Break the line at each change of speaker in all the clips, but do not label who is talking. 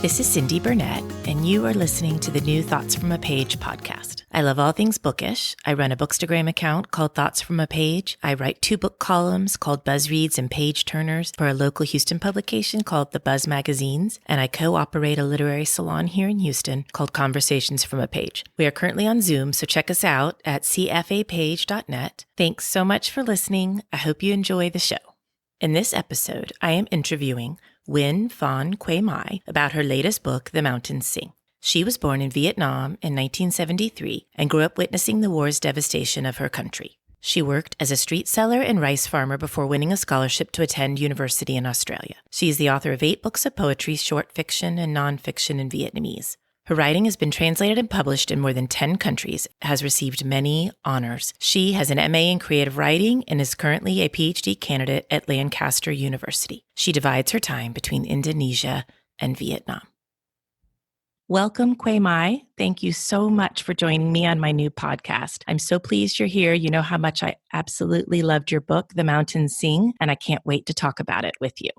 This is Cindy Burnett, and you are listening to the new Thoughts from a Page podcast. I love all things bookish. I run a Bookstagram account called Thoughts from a Page. I write 2 book columns called Buzz Reads and Page Turners for a local Houston publication called The Buzz Magazines, and I co-operate a literary salon here in Houston called Conversations from a Page. We are currently on Zoom, so check us out at cfapage.net. Thanks so much for listening. I hope you enjoy the show. In this episode, I am interviewing Nguyen Phan Quế Mai about her latest book, The Mountains Sing. She was born in Vietnam in 1973 and grew up witnessing the war's devastation of her country. She worked as a street seller and rice farmer before winning a scholarship to attend university in Australia. She is the author of 8 books of poetry, short fiction, and nonfiction in Vietnamese. Her writing has been translated and published in more than 10 countries, has received many honors. She has an MA in creative writing and is currently a PhD candidate at Lancaster University. She divides her time between Indonesia and Vietnam. Welcome, Quế Mai. Thank you so much for joining me on my new podcast. I'm so pleased you're here. You know how much I absolutely loved your book, The Mountains Sing, and I can't wait to talk about it with you.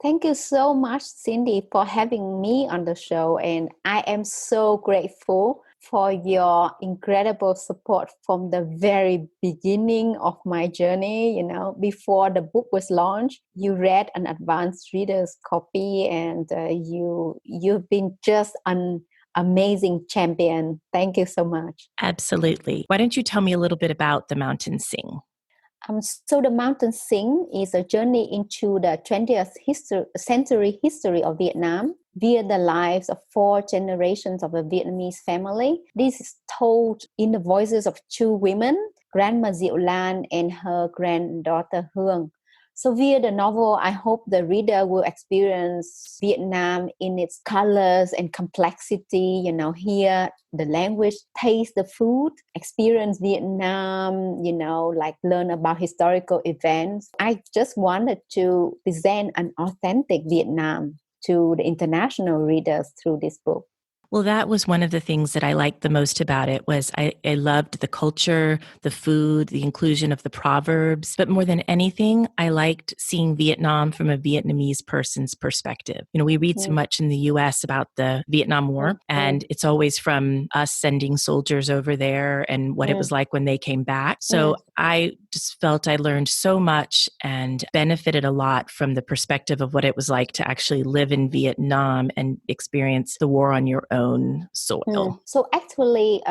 Thank you so much, Cindy, for having me on the show. And I am so grateful for your incredible support from the very beginning of my journey. You know, before the book was launched, you read an advanced reader's copy, and you've been just an amazing champion. Thank you so much.
Absolutely. Why don't you tell me a little bit about The Mountains Sing?
So The Mountains Sing is a journey into the 20th century history of Vietnam via the lives of 4 generations of a Vietnamese family. This is told in the voices of 2 women, Grandma Diệu Lan and her granddaughter Hương. So via the novel, I hope the reader will experience Vietnam in its colors and complexity, you know, hear the language, taste the food, experience Vietnam, you know, like learn about historical events. I just wanted to present an authentic Vietnam to the international readers through this book.
Well, that was one of the things that I liked the most about it was I loved the culture, the food, the inclusion of the proverbs. But more than anything, I liked seeing Vietnam from a Vietnamese person's perspective. You know, we read so much in the U.S. about the Vietnam War, and it's always from us sending soldiers over there and what it was like when they came back. So I just felt I learned so much and benefited a lot from the perspective of what it was like to actually live in Vietnam and experience the war on your own soil.
So actually,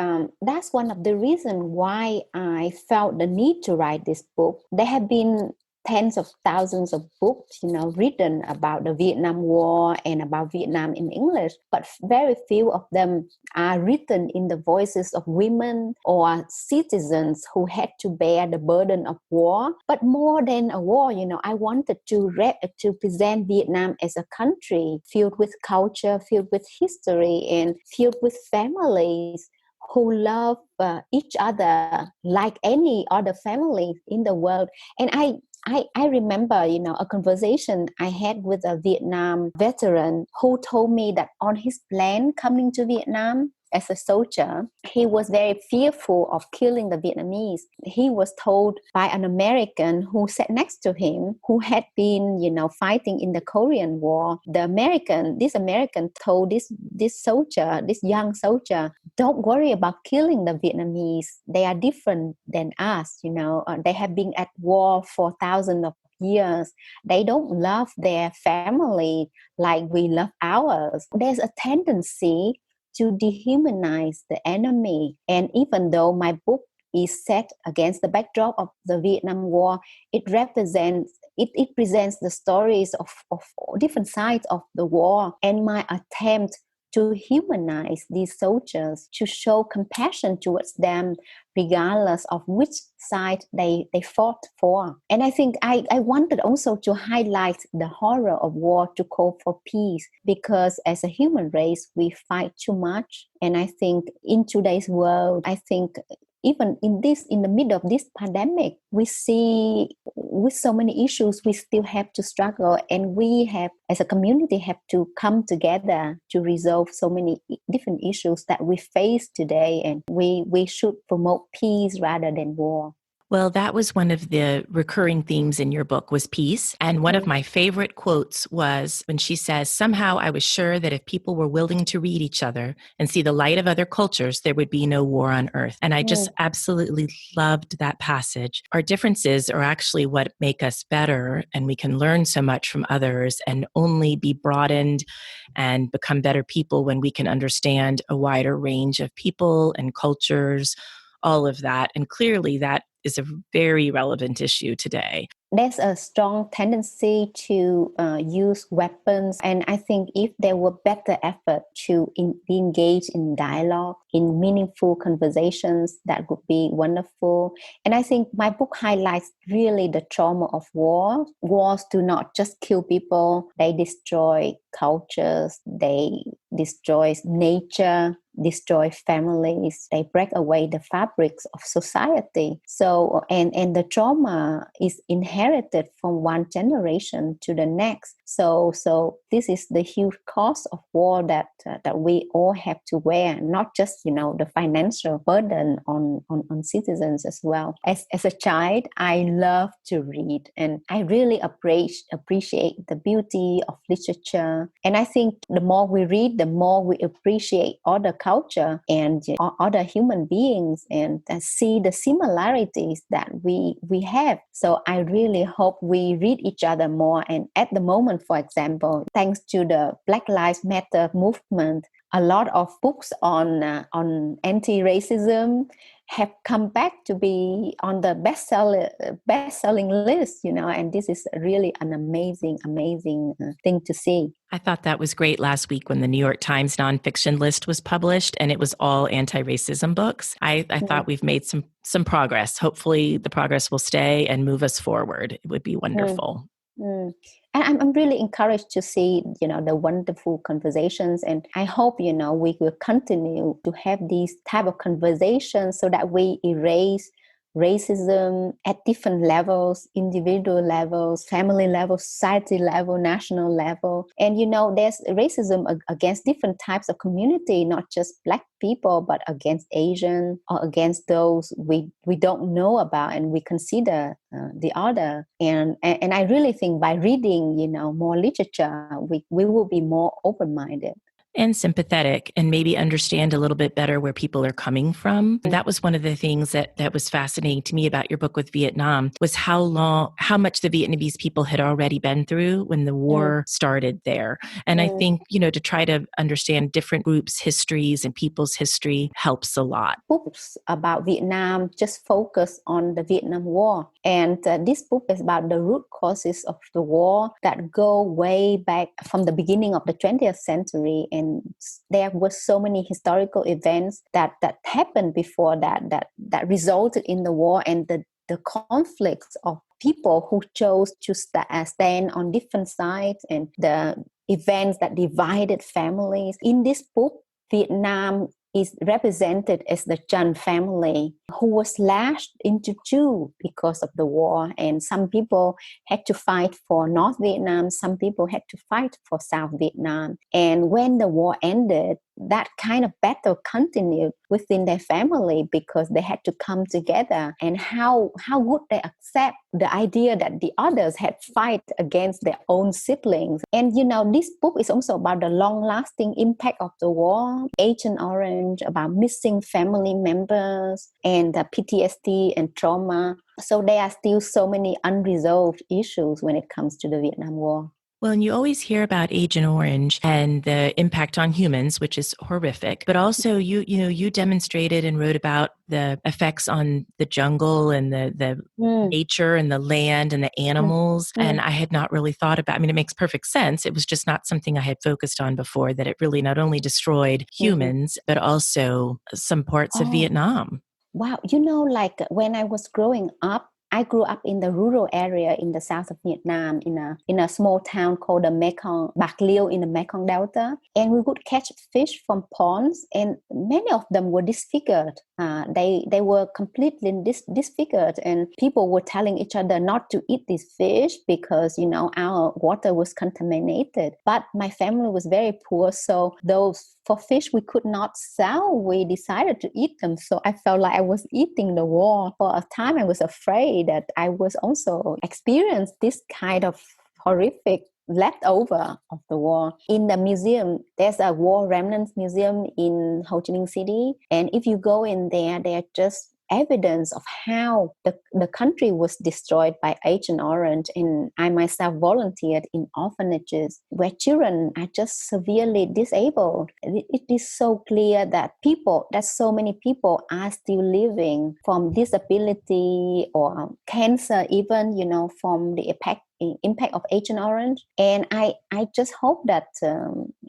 that's one of the reasons why I felt the need to write this book. There have been tens of thousands of books, you know, written about the Vietnam War and about Vietnam in English, but very few of them are written in the voices of women or citizens who had to bear the burden of war. But more than a war, you know, I wanted to present Vietnam as a country filled with culture, filled with history, and filled with families who love each other like any other family in the world. And I remember, you know, a conversation I had with a Vietnam veteran who told me that on his plane coming to Vietnam as a soldier, he was very fearful of killing the Vietnamese. He was told by an American who sat next to him, who had been, you know, fighting in the Korean War. This American told this soldier, this young soldier, don't worry about killing the Vietnamese. They are different than us, you know. They have been at war for thousands of years. They don't love their family like we love ours. There's a tendency to dehumanize the enemy. And even though my book is set against the backdrop of the Vietnam War, it presents the stories of different sides of the war, and my attempt to humanize these soldiers, to show compassion towards them, regardless of which side they fought for. And I think I wanted also to highlight the horror of war, to call for peace, because as a human race, we fight too much. And I think in today's world, I think even in the middle of this pandemic, we see with so many issues, we still have to struggle, and we have, as a community, have to come together to resolve so many different issues that we face today. And we should promote peace rather than war.
Well, that was one of the recurring themes in your book was peace. And one of my favorite quotes was when she says, somehow I was sure that if people were willing to read each other and see the light of other cultures, there would be no war on earth. And I just absolutely loved that passage. Our differences are actually what make us better, and we can learn so much from others and only be broadened and become better people when we can understand a wider range of people and cultures, all of that. And clearly that is a very relevant issue today.
There's a strong tendency to use weapons. And I think if there were better effort to be engaged in dialogue, in meaningful conversations, that would be wonderful. And I think my book highlights really the trauma of war. Wars do not just kill people. They destroy cultures. They destroy nature, destroy families. They break away the fabrics of society. So, and the trauma is inherited from one generation to the next. So this is the huge cost of war that we all have to wear, not just, the financial burden on citizens as well. As a child, I love to read, and I really appreciate the beauty of literature. And I think the more we read, the more we appreciate other culture and other human beings, and see the similarities that we have. So I really hope we read each other more. And at the moment, for example, thanks to the Black Lives Matter movement, a lot of books on anti-racism have come back to be on the best-selling list, and this is really an amazing thing to see.
I thought that was great last week when the New York Times nonfiction list was published and it was all anti-racism books. I thought we've made some progress. Hopefully the progress will stay and move us forward. It would be wonderful.
And I'm really encouraged to see, the wonderful conversations. And I hope, we will continue to have these type of conversations so that we erase racism at different levels, individual levels, family level, society level, national level. And, there's racism against different types of community, not just Black people, but against Asian or against those we don't know about and we consider the other. And I really think by reading, more literature, we will be more open-minded.
And sympathetic, and maybe understand a little bit better where people are coming from. That was one of the things that was fascinating to me about your book with Vietnam, was how much the Vietnamese people had already been through when the war started there. And I think, to try to understand different groups' histories and people's history helps a lot.
Books about Vietnam just focus on the Vietnam War. And this book is about the root causes of the war that go way back from the beginning of the 20th century. And there were so many historical events that happened before that resulted in the war, and the conflicts of people who chose to stand on different sides, and the events that divided families. In this book, Vietnam is represented as the Chun family, who was lashed into two because of the war. And some people had to fight for North Vietnam, some people had to fight for South Vietnam. And when the war ended, that kind of battle continued within their family because they had to come together. And how would they accept the idea that the others had fight against their own siblings? And this book is also about the long-lasting impact of the war, Agent Orange, about missing family members and PTSD and trauma. So there are still so many unresolved issues when it comes to the Vietnam War.
Well, and you always hear about Agent Orange and the impact on humans, which is horrific. But also, you demonstrated and wrote about the effects on the jungle and the nature and the land and the animals. And I had not really thought about. It makes perfect sense. It was just not something I had focused on before. That it really not only destroyed humans, but also some parts of Vietnam.
Wow, like when I was growing up, I grew up in the rural area in the south of Vietnam, in a small town called the Mekong, Bạc Liêu in the Mekong Delta. And we would catch fish from ponds, and many of them were disfigured. They were completely disfigured, and people were telling each other not to eat these fish because, our water was contaminated. But my family was very poor, so for fish we could not sell, we decided to eat them. So I felt like I was eating the war. For a time, I was afraid that I was also experienced this kind of horrific leftover of the war. In the museum, there's a war remnants museum in Ho Chi Minh City, and if you go in there, they're just evidence of how the country was destroyed by Agent Orange. And I myself volunteered in orphanages where children are just severely disabled. It is so clear that so many people are still living from disability or cancer, even, from the impact of Agent Orange. And I just hope that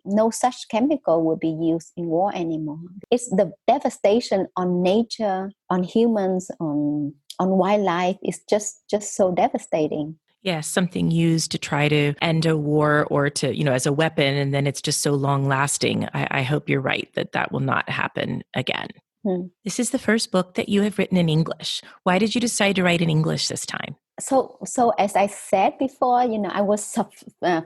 no such chemical will be used in war anymore. It's the devastation on nature, on humans, on wildlife is just so devastating.
Yeah, something used to try to end a war or to, as a weapon, and then it's just so long lasting. I hope you're right that will not happen again. This is the first book that you have written in English. Why did you decide to write in English this time?
So as I said before, I was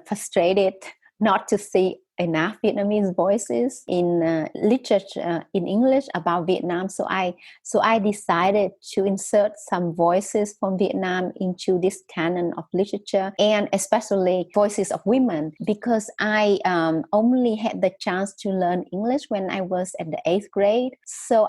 frustrated not to see enough Vietnamese voices in literature in English about Vietnam. So I decided to insert some voices from Vietnam into this canon of literature, and especially voices of women, because I only had the chance to learn English when I was at the 8th grade. So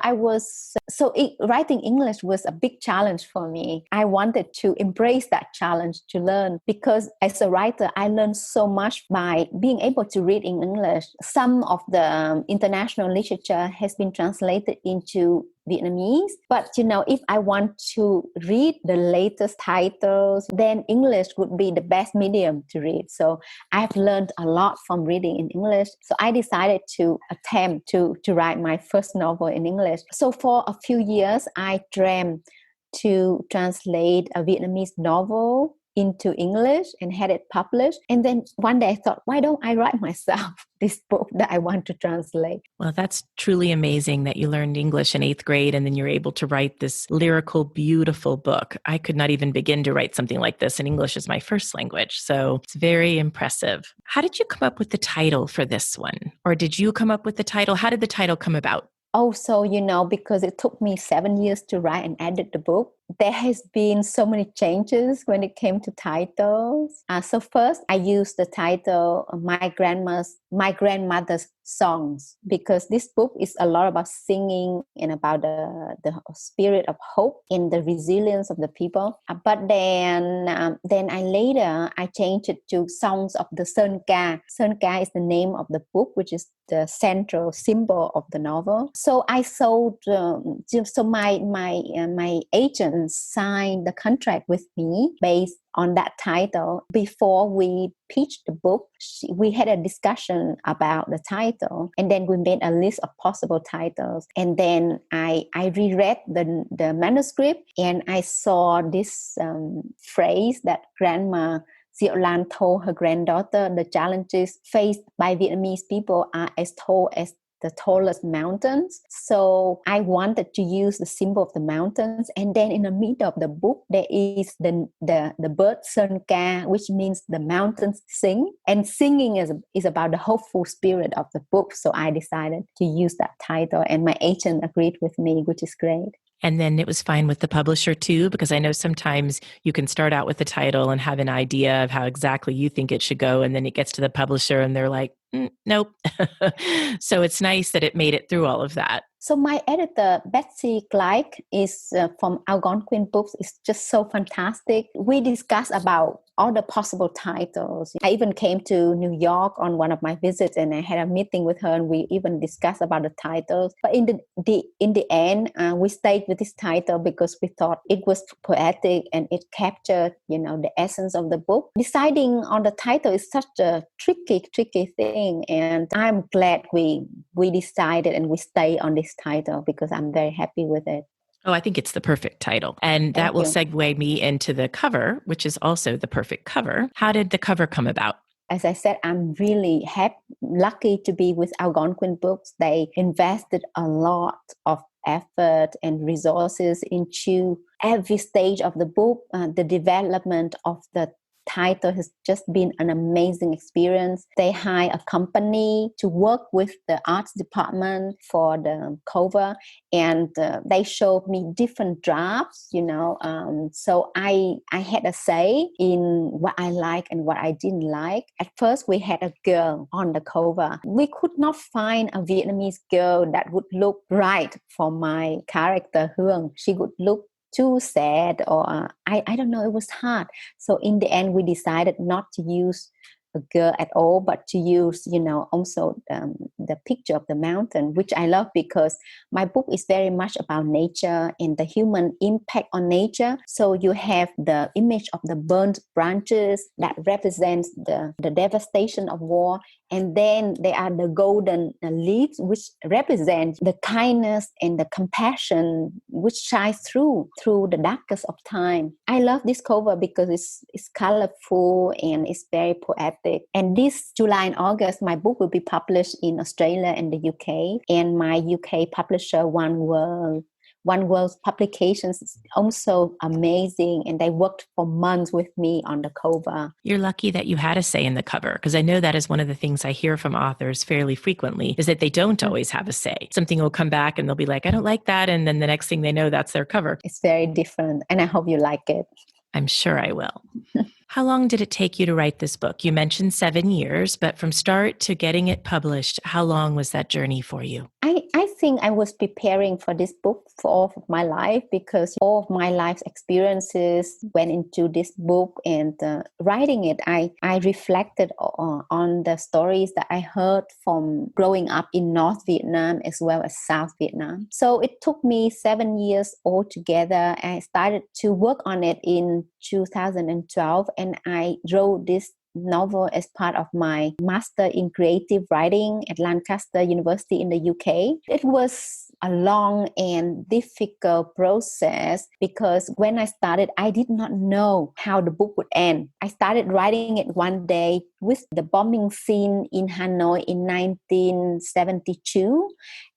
writing English was a big challenge for me. I wanted to embrace that challenge to learn, because as a writer, I learned so much by being able to read in English. Some of the international literature has been translated into Vietnamese, but if I want to read the latest titles, then English would be the best medium to read. So I've learned a lot from reading in English. So I decided to attempt to write my first novel in English. So for a few years, I dreamed to translate a Vietnamese novel into English and had it published. And then one day I thought, why don't I write myself this book that I want to translate?
Well, that's truly amazing that you learned English in 8th grade and then you're able to write this lyrical, beautiful book. I could not even begin to write something like this, and English is my first language. So it's very impressive. How did you come up with the title for this one? Or did you come up with the title? How did the title come about?
Oh, so, because it took me 7 years to write and edit the book, there has been so many changes when it came to titles. So first, I used the title My Grandmother's Songs, because this book is a lot about singing and about the spirit of hope and the resilience of the people. But then I changed it to Songs of the Sơn Ca. Sơn Ca is the name of the book, which is the central symbol of the novel. So I sold. So my agent signed the contract with me based on that title. Before we pitched the book, we had a discussion about the title, and then we made a list of possible titles. And then I reread the manuscript, and I saw this phrase that Grandma Diệu Lan told her granddaughter: the challenges faced by Vietnamese people are as tall as the tallest mountains. So I wanted to use the symbol of the mountains. And then in the middle of the book, there is the bird Sơn Ca, which means the mountains sing. And singing is about the hopeful spirit of the book. So I decided to use that title, and my agent agreed with me, which is great.
And then it was fine with the publisher too, because I know sometimes you can start out with the title and have an idea of how exactly you think it should go. And then it gets to the publisher and they're like, nope. So it's nice that it made it through all of that.
So my editor, Betsy Gleich, is from Algonquin Books. It's just so fantastic. We discussed about all the possible titles. I even came to New York on one of my visits, and I had a meeting with her, and we even discussed about the titles. But in the end, we stayed with this title because we thought it was poetic and it captured, the essence of the book. Deciding on the title is such a tricky thing, and I'm glad we decided and we stay on this title because I'm very happy with it.
Oh, I think it's the perfect title. And that
Thank
will
you.
segue me into the cover, which is also the perfect cover. How did the cover come about?
As I said, I'm really lucky to be with Algonquin Books. They invested a lot of effort and resources into every stage of the book. The development of the title has just been an amazing experience. They hire a company to work with the arts department for the cover, and they showed me different drafts, so I had a say in what I like and what I didn't like. At first, we had a girl on the cover. We could not find a Vietnamese girl that would look right for my character Hương. She would look too sad, or I don't know, it was hard. So in the end, we decided not to use a girl at all, but to use, also the picture of the mountain, which I love because my book is very much about nature and the human impact on nature. So you have the image of the burnt branches that represents the devastation of war. And then there are the golden leaves, which represent the kindness and the compassion which shines through the darkest of time. I love this cover because it's colorful and it's very poetic. And this July and August, my book will be published in Australia and the UK. And my UK publisher, One World's publications, is also amazing, and they worked for months with me on the cover.
You're lucky that you had a say in the cover, because I know that is one of the things I hear from authors fairly frequently, is that they don't always have a say. Something will come back and they'll be like, I don't like that. And then the next thing they know, that's their cover.
It's very different, and I hope you like it.
I'm sure I will. How long did it take you to write this book? You mentioned 7 years, but from start to getting it published, how long was that journey for you?
I think I was preparing for this book for all of my life, because all of my life's experiences went into this book, and writing it, I reflected on the stories that I heard from growing up in North Vietnam as well as South Vietnam. So it took me 7 years altogether. I started to work on it in 2012, and I wrote this novel as part of my master in creative writing at Lancaster University in the UK. It was a long and difficult process because when I started, I did not know how the book would end. I started writing it one day with the bombing scene in Hanoi in 1972.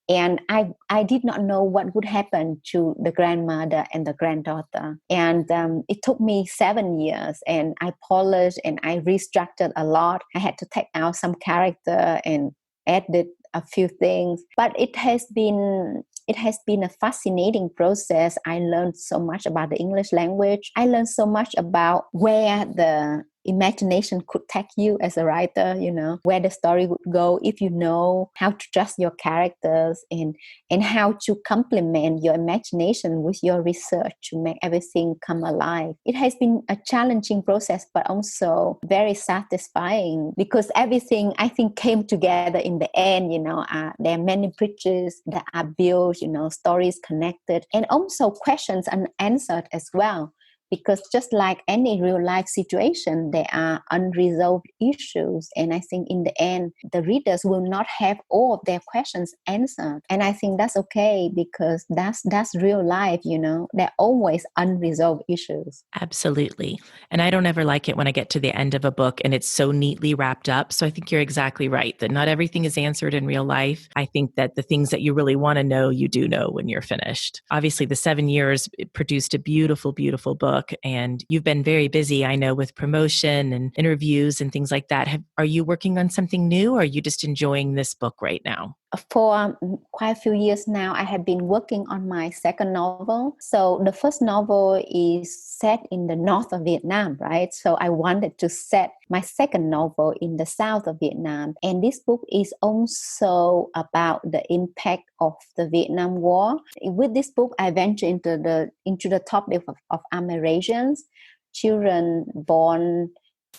And I did not know what would happen to the grandmother and the granddaughter. And it took me 7 years, and I polished and I restructured a lot. I had to take out some character and added a few things. But it has been a fascinating process. I learned so much about the English language. I learned so much about where the imagination could take you as a writer, where the story would go if you know how to trust your characters and how to complement your imagination with your research to make everything come alive. It has been a challenging process, but also very satisfying because everything, I think, came together in the end. There are many bridges that are built, stories connected, and also questions unanswered as well. Because just like any real life situation, there are unresolved issues. And I think in the end, the readers will not have all of their questions answered. And I think that's okay because that's real life, There are always unresolved issues.
Absolutely. And I don't ever like it when I get to the end of a book and it's so neatly wrapped up. So I think you're exactly right that not everything is answered in real life. I think that the things that you really want to know, you do know when you're finished. Obviously, the 7 years produced a beautiful, beautiful book. And you've been very busy, I know, with promotion and interviews and things like that. Are you working on something new, or are you just enjoying this book right now?
For quite a few years now, I have been working on my second novel. So the first novel is set in the north of Vietnam, right? So I wanted to set my second novel in the south of Vietnam. And this book is also about the impact of the Vietnam War. With this book, I venture into the topic of Amerasians, children born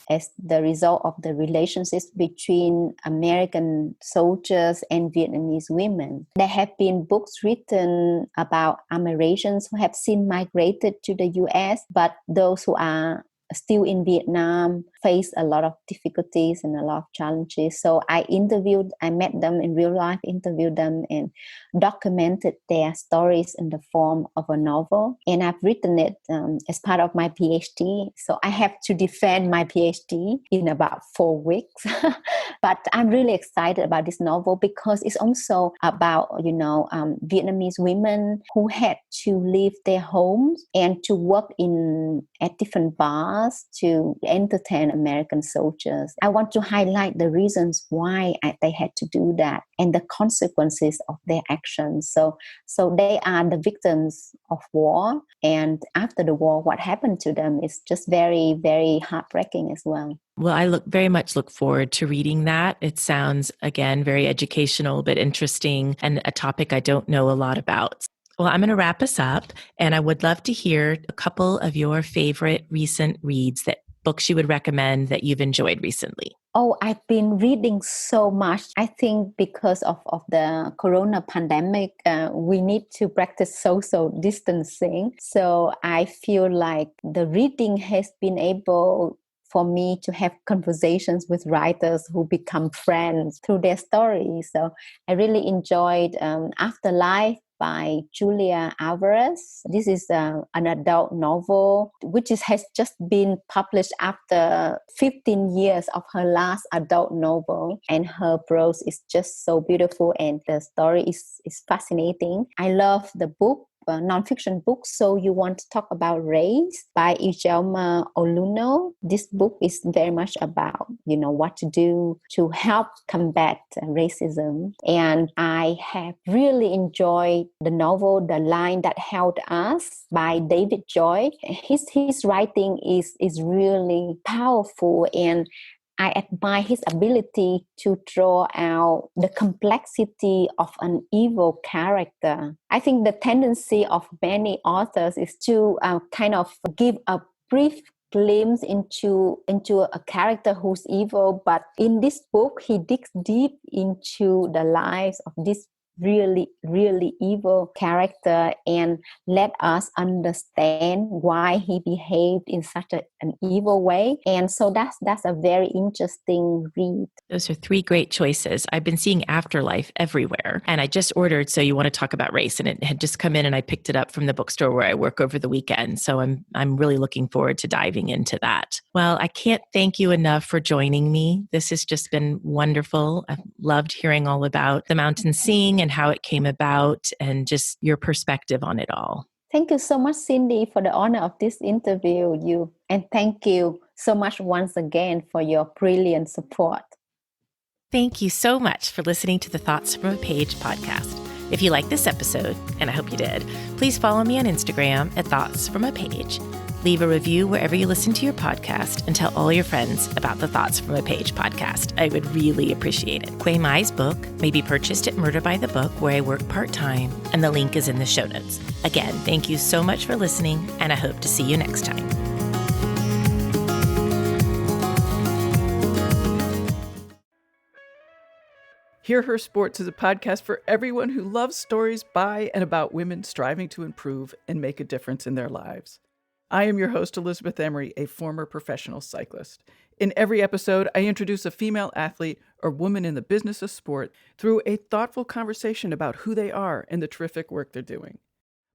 as the result of the relationships between American soldiers and Vietnamese women. There have been books written about Amerasians who have since migrated to the US, but those who are still in Vietnam, face a lot of difficulties and a lot of challenges. So I met them in real life, interviewed them, and documented their stories in the form of a novel. And I've written it as part of my PhD. So I have to defend my PhD in about 4 weeks. But I'm really excited about this novel because it's also about, Vietnamese women who had to leave their homes and to work at different bars to entertain American soldiers. I want to highlight the reasons why they had to do that and the consequences of their actions. So they are the victims of war, and after the war, what happened to them is just very, very heartbreaking as well.
Well, I very much look forward to reading that. It sounds, again, very educational, but interesting, and a topic I don't know a lot about. Well, I'm going to wrap us up, and I would love to hear a couple of your favorite recent reads, books you would recommend that you've enjoyed recently.
Oh, I've been reading so much. I think because of the corona pandemic, we need to practice social distancing. So I feel like the reading has been able for me to have conversations with writers who become friends through their stories. So I really enjoyed Afterlife by Julia Alvarez. This is an adult novel, which has just been published after 15 years of her last adult novel. And her prose is just so beautiful, and the story is fascinating. I love the book. Nonfiction book, So You Want to Talk About Race by Ijeoma Oluo. This book is very much about, what to do to help combat racism. And I have really enjoyed the novel, The Line That Held Us by David Joy. His writing is really powerful, and I admire his ability to draw out the complexity of an evil character. I think the tendency of many authors is to kind of give a brief glimpse into a character who's evil, but in this book, he digs deep into the lives of this really, really evil character and let us understand why he behaved in such an evil way. And so that's a very interesting read.
Those are 3 great choices. I've been seeing Afterlife everywhere, and I just ordered So You Want to Talk About Race, and it had just come in, and I picked it up from the bookstore where I work over the weekend. So I'm really looking forward to diving into that. Well, I can't thank you enough for joining me. This has just been wonderful. I've loved hearing all about The Mountain Sing and how it came about, and just your perspective on it all.
Thank you so much, Cindy, for the honor of this interview. And thank you so much once again for your brilliant support.
Thank you so much for listening to the Thoughts from a Page podcast. If you like this episode, and I hope you did, please follow me on Instagram at Thoughts from a Page. Leave a review wherever you listen to your podcast, and tell all your friends about the Thoughts from a Page podcast. I would really appreciate it. Quế Mai's book may be purchased at Murder by the Book, where I work part-time, and the link is in the show notes. Again, thank you so much for listening, and I hope to see you next time.
Hear Her Sports is a podcast for everyone who loves stories by and about women striving to improve and make a difference in their lives. I am your host, Elizabeth Emery, a former professional cyclist. In every episode, I introduce a female athlete or woman in the business of sport through a thoughtful conversation about who they are and the terrific work they're doing.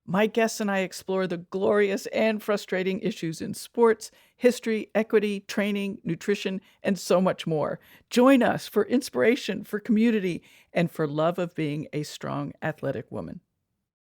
My guests and I explore the glorious and frustrating issues in sports, history, equity, training, nutrition, and so much more. Join us for inspiration, for community, and for love of being a strong, athletic woman.